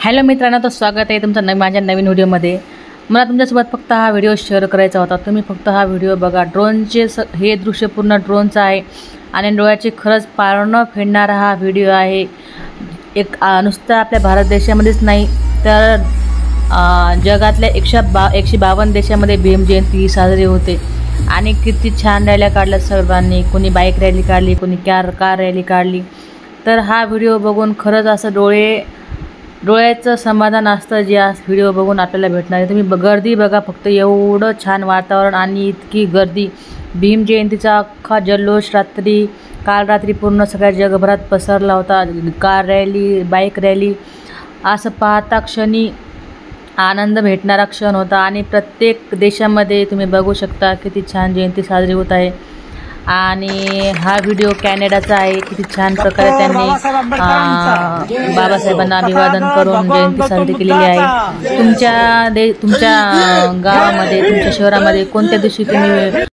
Hello मित्रांनो, तर स्वागत आहे तुमचं माझ्या नवीन व्हिडिओमध्ये। मला तुमच्यासोबत फक्त हा व्हिडिओ शेअर करायचा होता। तुम्ही फक्त हा व्हिडिओ बघा। ड्रोनचे हे दृश्य पूर्ण ड्रोनचं आहे आणि डोळ्याचे खरंच पारणं फेडणारा हा व्हिडिओ आहे। एक नुसतं आपल्या भारत देशामध्येच नाही तर जगातल्या 152 देशामध्ये भीम जयंती साजरी होते आणि किती छान रॅल्या काढल्या सर्वांनी। कोणी बाईक रॅली काढली, कोणी कार रॅली काढली। तर हा व्हिडिओ बघून खरंच असं डोळ्याचं समाधान असतं जे व्हिडिओ बघून आपल्याला भेटणार आहे। तुम्ही गर्दी बघा फक्त, एवढं छान वातावरण आणि इतकी गर्दी। भीम जयंतीचा अख्खा जल्लोष काल रात्री पूर्ण सगळ्या जगभरात पसरला होता। कार रॅली, बाईक रॅली, असं पाहता क्षणी आनंद भेटणारा क्षण होता आणि प्रत्येक देशामध्ये तुम्ही बघू शकता किती छान जयंती साजरी होत आहे। आणि हा व्हिडिओ कॅनडाचा आहे। किती छान प्रकारे त्यांनी बाबासाहेबांना अभिवादन करून जयंती साजरी केलेली आहे। तुमच्या गावामध्ये, तुमच्या शहरामध्ये कोणत्या दिवशी तुम्ही